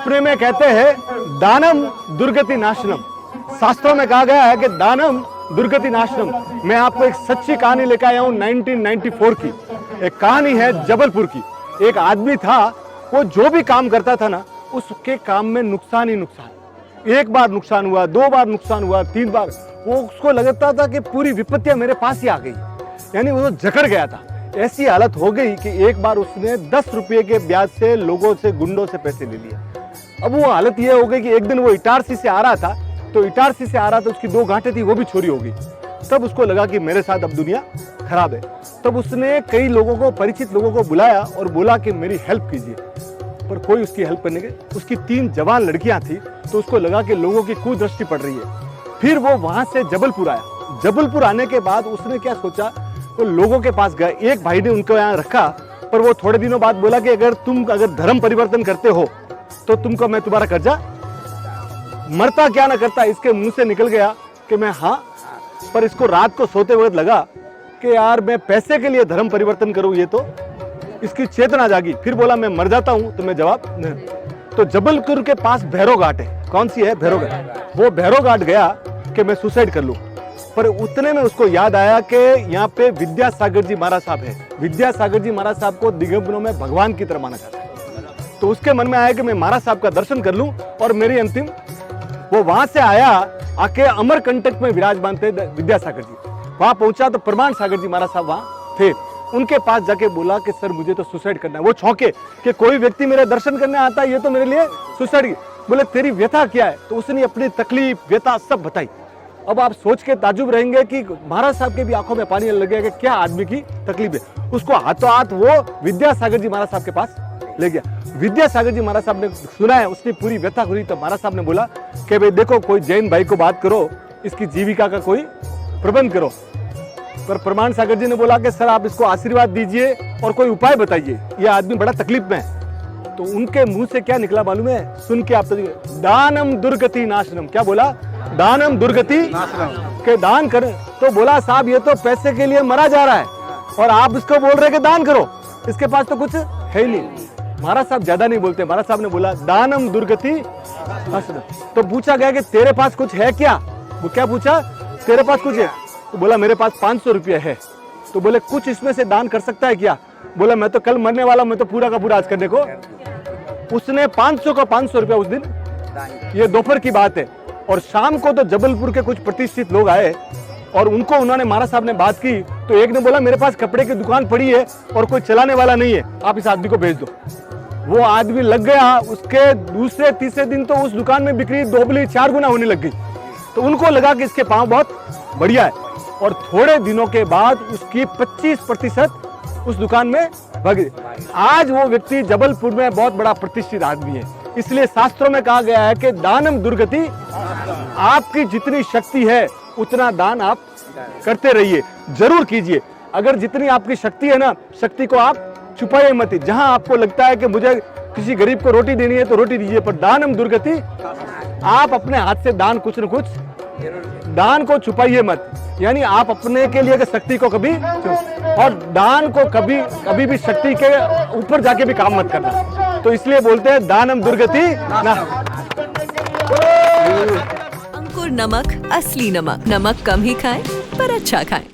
अपने में कहते हैं दानम दुर्गति नाशनम। शास्त्रों में कहा गया है कि दानम दुर्गति नाशनम। मैं आपको एक सच्ची कहानी लेकर आया हूं 1994 की। एक कहानी है जबलपुर की। एक आदमी था, वो जो भी काम करता था ना, उसके काम में नुकसान ही नुकसान। एक बार नुकसान हुआ, 2 बार नुकसान हुआ, 3 बार। वो उसको लगता था कि पूरी विपत्तियां मेरे पास ही आ गई, यानी वो जकड़ गया था। ऐसी हालत हो गई कि एक बार उसने 10 रुपये के ब्याज से लोगों से, गुंडों से पैसे ले लिए। अब वो हालत ये हो गई कि एक दिन वो इटारसी से आ रहा था, तो इटारसी से आ रहा था, उसकी 2 गांठें थी, वो भी चोरी हो गई। तब उसको लगा कि मेरे साथ अब दुनिया खराब है। तब उसने कई लोगों को, परिचित लोगों को बुलाया और बोला कि मेरी हेल्प कीजिए, पर कोई उसकी हेल्प करने के। उसकी 3 जवान लड़कियां थी, तो उसको लगा कि लोगों की कुदृष्टि पड़ रही है। फिर वो वहां से जबलपुर आया। जबलपुर आने के बाद उसने क्या सोचा, वो लोगों के पास गया। एक भाई ने उनको यहाँ रखा, पर वो थोड़े दिनों बाद बोला कि अगर तुम धर्म परिवर्तन करते हो तो तुमको मैं तुम्हारा कर्जा, मरता क्या ना करता। इसके मुंह से निकल गया कि मैं हाँ, पर इसको रात को सोते वक्त लगा कि यार मैं पैसे के लिए धर्म परिवर्तन करूं, ये तो इसकी चेतना जागी। फिर बोला मैं मर जाता हूं तो मैं जवाब नहीं। तो जबलपुर के पास भैरव घाट है। कौन सी है? भैरव घाट। वो भैरव घाट गया कि मैं सुसाइड कर लूं, पर उतने में उसको याद आया कि यहाँ पे विद्यासागर जी महाराज साहब है। विद्यासागर जी महाराज साहब को दिगंबरों में भगवान की तरह माना जाता है। तो उसके मन में आया कि मैं महाराज साहब का दर्शन कर लूं और मेरी अंतिम। वो वहां से आया, आके अमरकंटक में विराजमान थे विद्यासागर जी। वहां पहुंचा तो प्रमाण सागर जी महाराज साहब वहां थे। उनके पास जाके बोला कि सर मुझे तो सुसाइड करना है। वो चौंके कि कोई व्यक्ति मेरे दर्शन करने आता है, ये तो मेरे लिए सुसाइड। बोले तेरी व्यथा क्या है? तो उसने अपनी तकलीफ, व्यथा सब बताई। अब आप सोच के ताजुब रहेंगे कि महाराज साहब के भी आंखों में पानी लग गया कि क्या आदमी की तकलीफ है। उसको हाथों हाथ वो विद्यासागर जी महाराज साहब के पास ले गया। विद्यासागर जी महाराज साहब ने सुना है, उसने पूरी व्यथा खुली। तो महाराज साहब ने बोला कि भाई देखो, कोई जैन भाई को बात करो, इसकी जीविका का कोई प्रबंध करो। पर प्रमाण सागर जी ने बोला कि सर आप इसको आशीर्वाद दीजिए और कोई उपाय बताइए, ये आदमी बड़ा तकलीफ में है। तो उनके मुंह से क्या निकला मालूम है? सुन के आप तो, दानम दुर्गति नाशनम। क्या बोला? दानम दुर्गति नाशनम, के दान करें। तो बोला साहब ये तो पैसे के लिए मरा जा रहा है और आप इसको बोल रहे कि दान करो, इसके पास तो कुछ है ही नहीं। महाराज साहब ज्यादा नहीं बोलते। महाराज साहब ने बोला दानम दुर्गति नाशनम। तो पूछा गया कि तेरे पास कुछ है क्या? वो क्या पूछा? तेरे पास कुछ है? तो बोला मेरे पास 500 रुपये है। तो बोले कुछ इसमें से दान कर सकता है क्या? बोला मैं तो कल मरने वाला, मैं तो पूरा का पूरा आज करने को। उसने 500 का 500 रुपया उस दिन, ये दोपहर की बात है। और शाम को तो जबलपुर के कुछ प्रतिष्ठित लोग आए और उनको उन्होंने, महाराज साहब ने बात की। तो एक ने बोला मेरे पास कपड़े की दुकान पड़ी है और कोई चलाने वाला नहीं है, आप इस आदमी को भेज दो। वो आदमी लग गया। उसके दूसरे तीसरे दिन तो उस दुकान में बिक्री दोगुनी 4 गुना होने लग गई। तो उनको लगा कि इसके पांव बहुत बढ़िया है। और थोड़े दिनों के बाद उसकी 25% उस दुकान में भागी। आज वो व्यक्ति जबलपुर में बहुत बड़ा प्रतिष्ठित आदमी है। इसलिए शास्त्रों में कहा गया है कि दानम दुर्गति। आपकी जितनी शक्ति है उतना दान आप करते रहिए, जरूर कीजिए। अगर जितनी आपकी शक्ति है ना, शक्ति को आप छुपाइए मत। जहां आपको लगता है कि मुझे किसी गरीब को रोटी देनी है तो रोटी दीजिए, पर दानम दुर्गति। आप अपने हाथ से दान कुछ न कुछ, दान को छुपाइए मत। यानी आप अपने के लिए शक्ति को कभी, और दान को कभी भी शक्ति के ऊपर जाके भी काम मत करना। तो इसलिए बोलते हैं दानम दुर्गति ना। अंकुर नमक, असली नमक। नमक कम ही खाएं पर अच्छा खाएं।